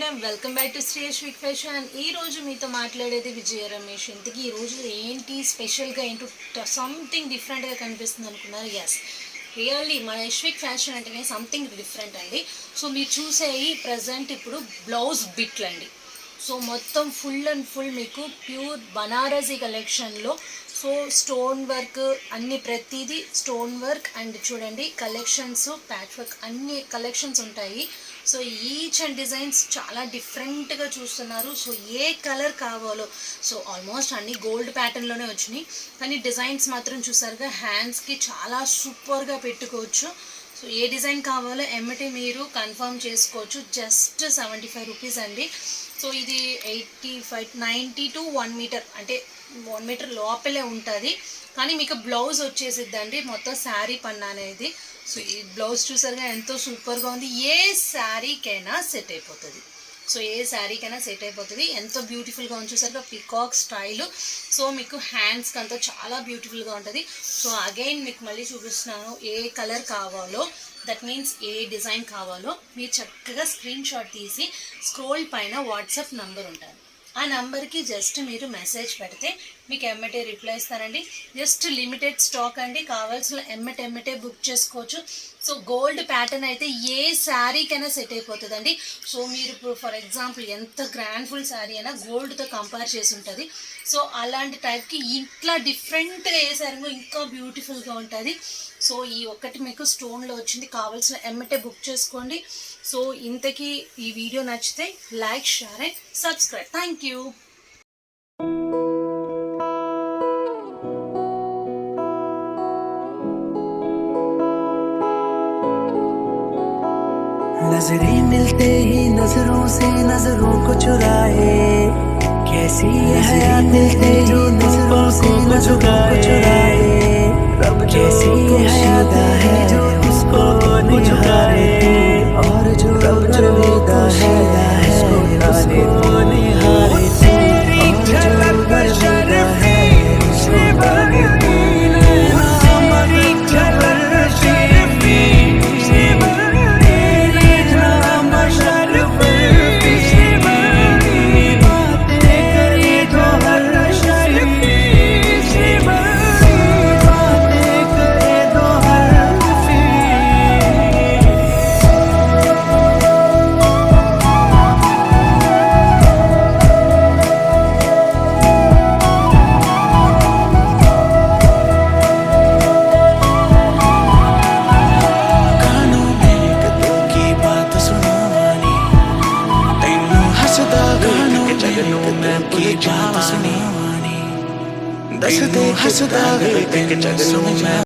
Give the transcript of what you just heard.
Madam, welcome back to Shri Yashvik fashion. ఈ రోజు మీతో మాట్లాడేది విజయ రమేష్. ఇంతకీ ఈ రోజు ఏంటి స్పెషల్గా ఏంటో సంథింగ్ డిఫరెంట్గా కనిపిస్తుంది అనుకున్నారు. ఎస్, రియల్లీ మన యశ్విక్ ఫ్యాషన్ అంటేనే సంథింగ్ డిఫరెంట్ అండి. సో మీరు చూసే ఈ ప్రజెంట్ ఇప్పుడు బ్లౌజ్ బిట్లు అండి. సో మొత్తం ఫుల్ అండ్ ఫుల్ మీకు ప్యూర్ బనారసీ కలెక్షన్లో సో స్టోన్ వర్క్ అన్ని ప్రతిదీ స్టోన్ వర్క్ అండ్ చూడండి కలెక్షన్స్ ప్యాచ్ వర్క్ అన్ని కలెక్షన్స్ ఉంటాయి. సో ఈచ్ అండ్ డిజైన్స్ చాలా డిఫరెంట్గా చూస్తున్నారు. సో ఏ కలర్ కావాలో సో ఆల్మోస్ట్ అన్ని గోల్డ్ ప్యాటర్న్లోనే వచ్చినాయి, కానీ డిజైన్స్ మాత్రం చూసారుగా హ్యాండ్స్కి చాలా సూపర్గా పెట్టుకోవచ్చు. సో ఏ డిజైన్ కావాలో ఎమ్మటి మీరు కన్ఫర్మ్ చేసుకోవచ్చు. జస్ట్ 75 రూపీస్ అండి. సో ఇది 90 to 1 మీటర్ అంటే 1 మీటర్ లోపలే ఉంటుంది, కానీ మీకు బ్లౌజ్ వచ్చేసిద్దండి మొత్తం శారీ పన్నా అనేది. సో ఈ బ్లౌజ్ చూసారుగా ఎంతో సూపర్గా ఉంది. ఏ శారీకైనా సెట్ అయిపోతుంది. సో ఏ శారీకైనా సెట్ అయిపోతుంది. ఎంతో బ్యూటిఫుల్గా ఉంది చూసారుగా పీకాక్ స్టైల్. సో మీకు హ్యాండ్స్కి అంతా చాలా బ్యూటిఫుల్గా ఉంటుంది. సో అగైన్ మీకు మళ్ళీ చూపిస్తున్నాను ఏ కలర్ కావాలో, దట్ మీన్స్ ఏ డిజైన్ కావాలో మీరు చక్కగా స్క్రీన్ షాట్ తీసి స్క్రోల్ పైన వాట్సాప్ నంబర్ ఉంటుంది. ఆ నంబర్కి జస్ట్ మీరు మెసేజ్ పెడితే మీకు ఎమ్మటే రిప్లై ఇస్తారండి. జస్ట్ లిమిటెడ్ స్టాక్ అండి, కావాల్సిన ఎమ్మటే బుక్ చేసుకోవచ్చు. సో గోల్డ్ ప్యాటర్న్ అయితే ఏ శారీకైనా సెట్ అయిపోతుందండి. సో మీరు ఇప్పుడు ఫర్ ఎగ్జాంపుల్ ఎంత గ్రాండ్ఫుల్ శారీ అయినా గోల్డ్తో కంపేర్ చేసి ఉంటుంది. సో అలాంటి టైప్కి ఇట్లా డిఫరెంట్గా ఏ శారీ ఇంకా బ్యూటిఫుల్గా ఉంటుంది. సో ఈ ఒక్కటి మీకు స్టోన్లో వచ్చింది, కావాల్సిన ఎమ్మటే బుక్ చేసుకోండి. సో ఇంతకీ ఈ వీడియో నచ్చితే like, share and subscribe. Thank you. नजरें मिलते ही नजरों से नजरों को चुराए, कैसी हयात मिलते जो नजरों से नजरों को चुराए, कैसी हयात है जो उसको निहारे और जो अलविदा है उसको निहारे. तेरी झलक शर्फी शिवनी तेरी झलक शर्फी हंसदा